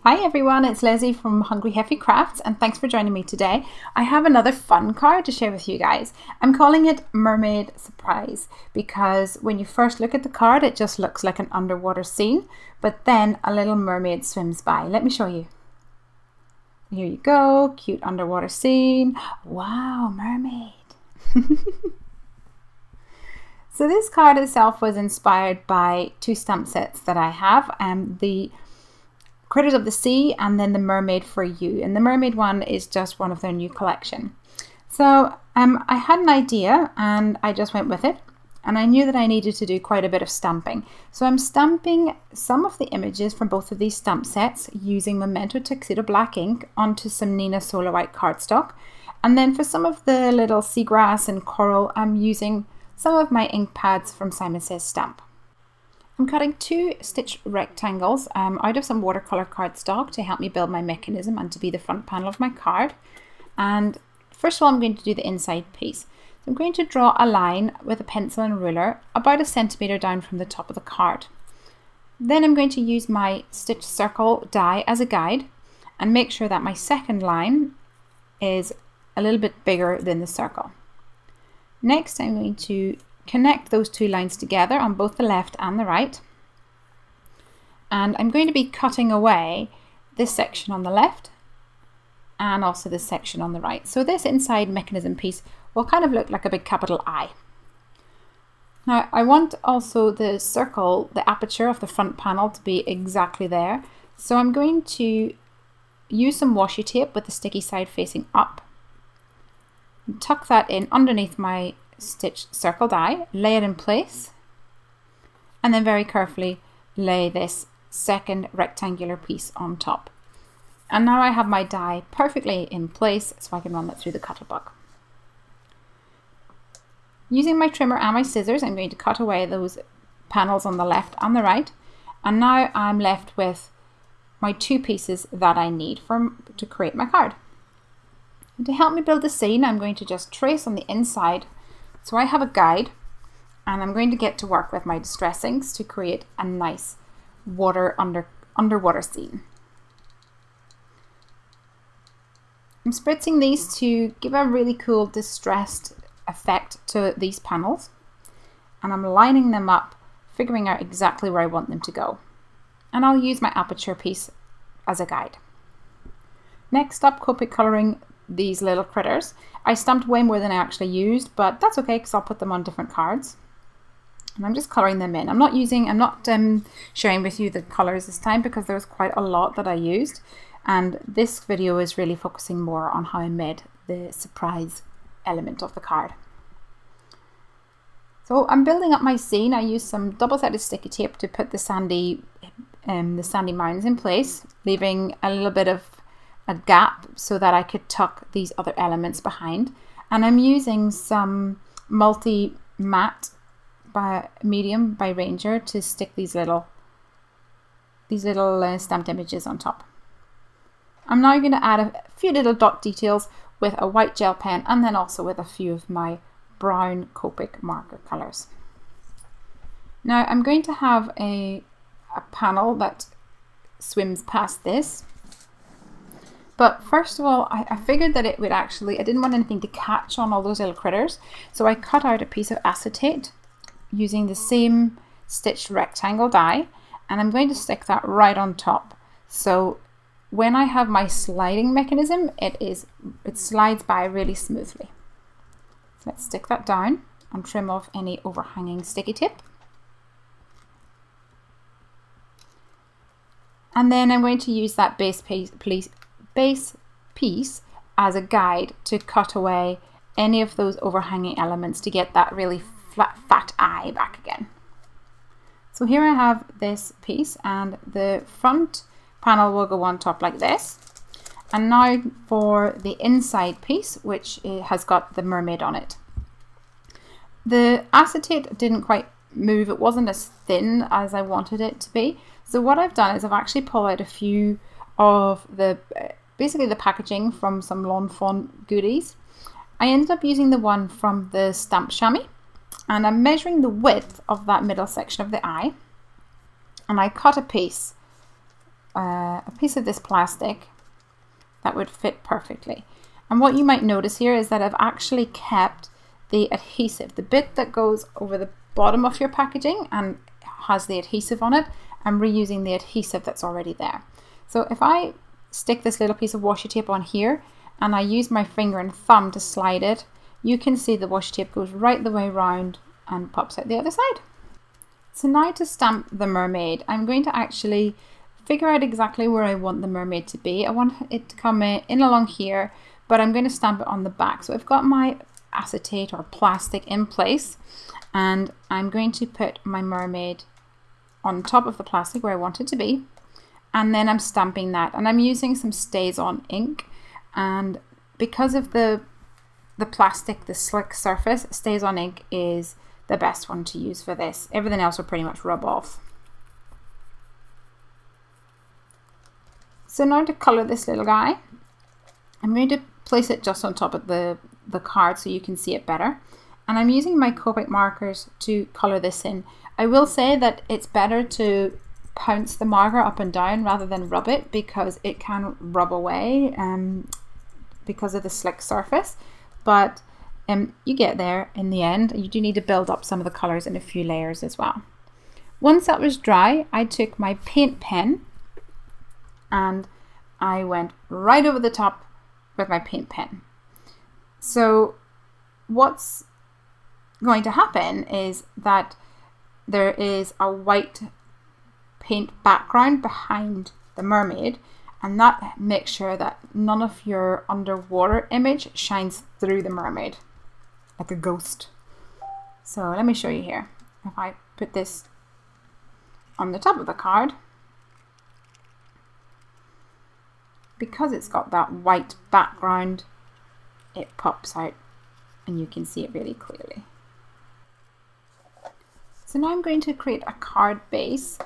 Hi everyone, it's Lesley from HungryHeffyCrafts and thanks for joining me today. I have another fun card to share with you guys. I'm calling it Mermaid Surprise because when you first look at the card it just looks like an underwater scene, but then a little mermaid swims by. Let me show you. Here you go, cute underwater scene. Wow, mermaid. So this card itself was inspired by two stamp sets that I have, the Critters of the Sea and then the Mermaid for You, and the Mermaid one is just one of their new collection. So I had an idea and I just went with it, and I knew that I needed to do quite a bit of stamping. So I'm stamping some of the images from both of these stamp sets using Memento Tuxedo black ink onto some Nina Solar White cardstock, and then for some of the little seagrass and coral I'm using some of my ink pads from Simon Says Stamp. I'm cutting two stitch rectangles out of some watercolor cardstock to help me build my mechanism and to be the front panel of my card. And first of all, I'm going to do the inside piece. So I'm going to draw a line with a pencil and ruler about 1 centimeter down from the top of the card. Then I'm going to use my stitch circle die as a guide and make sure that my second line is a little bit bigger than the circle. Next, I'm going to connect those two lines together on both the left and the right, and I'm going to be cutting away this section on the left and also this section on the right. So this inside mechanism piece will kind of look like a big capital I. Now I want also the circle, the aperture of the front panel to be exactly there, so I'm going to use some washi tape with the sticky side facing up and tuck that in underneath my stitch circle die, lay it in place, and then very carefully lay this second rectangular piece on top. And now I have my die perfectly in place so I can run it through the Cuttlebug. Using my trimmer and my scissors, I'm going to cut away those panels on the left and the right, and now I'm left with my two pieces that I need to create my card. And to help me build the scene, I'm going to just trace on the inside. So I have a guide, and I'm going to get to work with my distress inks to create a nice underwater scene. I'm spritzing these to give a really cool distressed effect to these panels, and I'm lining them up, figuring out exactly where I want them to go. And I'll use my aperture piece as a guide. Next up, Copic Coloring these little critters. I stamped way more than I actually used, but that's okay because I'll put them on different cards. And I'm just coloring them in. I'm not sharing with you the colors this time because there was quite a lot that I used, and this video is really focusing more on how I made the surprise element of the card. So I'm building up my scene. I used some double-sided sticky tape to put the sandy mounds in place, leaving a little bit of a gap so that I could tuck these other elements behind. And I'm using some multi-matte medium by Ranger to stick these little stamped images on top. I'm now going to add a few little dot details with a white gel pen, and then also with a few of my brown Copic marker colors. Now I'm going to have a panel that swims past this. But first of all, I figured that it would I didn't want anything to catch on all those little critters. So I cut out a piece of acetate using the same stitched rectangle die, and I'm going to stick that right on top. So when I have my sliding mechanism, it slides by really smoothly. So let's stick that down and trim off any overhanging sticky tip. And then I'm going to use that base piece as a guide to cut away any of those overhanging elements to get that really fat eye back again. So here I have this piece, and the front panel will go on top like this. And now for the inside piece, which has got the mermaid on it. The acetate didn't quite move, it wasn't as thin as I wanted it to be. So what I've done is I've actually pulled out a few of basically the packaging from some Lawn Fawn goodies. I ended up using the one from the stamp chamois, and I'm measuring the width of that middle section of the eye, and I cut a piece a piece of this plastic that would fit perfectly. And what you might notice here is that I've actually kept the adhesive, the bit that goes over the bottom of your packaging and has the adhesive on it. I'm reusing the adhesive that's already there. So if I stick this little piece of washi tape on here and I use my finger and thumb to slide it, you can see the washi tape goes right the way around and pops out the other side. So now to stamp the mermaid, I'm going to actually figure out exactly where I want the mermaid to be. I want it to come in along here, but I'm going to stamp it on the back. So I've got my acetate or plastic in place, and I'm going to put my mermaid on top of the plastic where I want it to be, and then I'm stamping that, and I'm using some StazOn ink, and because of the plastic, the slick surface, StazOn ink is the best one to use for this. Everything else will pretty much rub off. So now to colour this little guy, I'm going to place it just on top of the card so you can see it better. And I'm using my Copic markers to colour this in. I will say that it's better to pounce the marker up and down rather than rub it, because it can rub away because of the slick surface. But you get there in the end. You do need to build up some of the colours in a few layers as well. Once that was dry, I took my paint pen and I went right over the top with my paint pen. So what's going to happen is that there is a white paint background behind the mermaid, and that makes sure that none of your underwater image shines through the mermaid like a ghost. So let me show you here. If I put this on the top of the card, because it's got that white background, it pops out and you can see it really clearly. So now I'm going to create a card base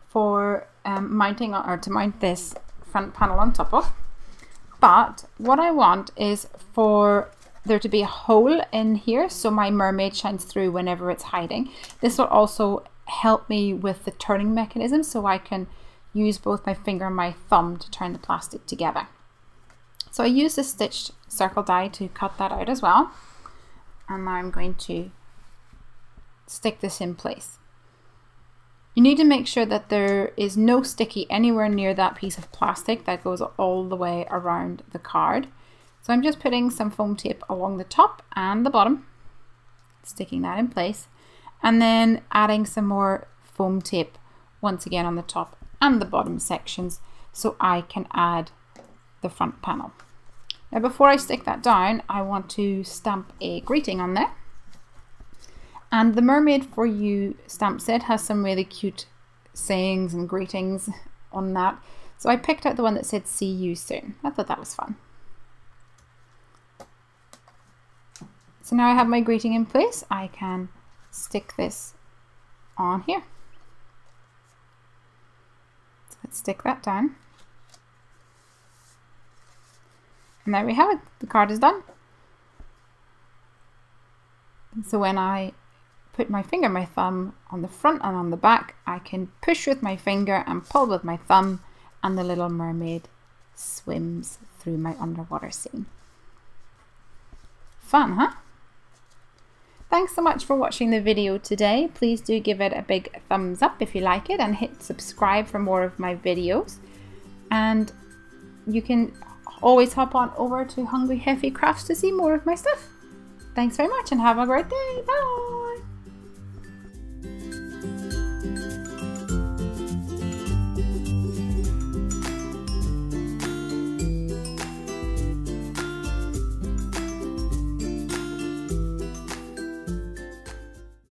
for mounting, or to mount this front panel on top of. But what I want is for there to be a hole in here so my mermaid shines through whenever it's hiding. This will also help me with the turning mechanism, so I can use both my finger and my thumb to turn the plastic together. So I used a stitched circle die to cut that out as well. And now I'm going to stick this in place. You need to make sure that there is no sticky anywhere near that piece of plastic that goes all the way around the card. So I'm just putting some foam tape along the top and the bottom, sticking that in place, and then adding some more foam tape once again on the top and the bottom sections so I can add the front panel. Now before I stick that down, I want to stamp a greeting on there. And the Mermaid For You stamp set has some really cute sayings and greetings on that. So I picked out the one that said "See you soon." I thought that was fun. So now I have my greeting in place, I can stick this on here. So let's stick that down. And there we have it, the card is done. And so when I put my finger and my thumb on the front and on the back, I can push with my finger and pull with my thumb, and the little mermaid swims through my underwater scene. Fun, huh? Thanks so much for watching the video today. Please do give it a big thumbs up if you like it, and hit subscribe for more of my videos. And you can always hop on over to HungryHeffyCrafts to see more of my stuff. Thanks very much and have a great day. Bye!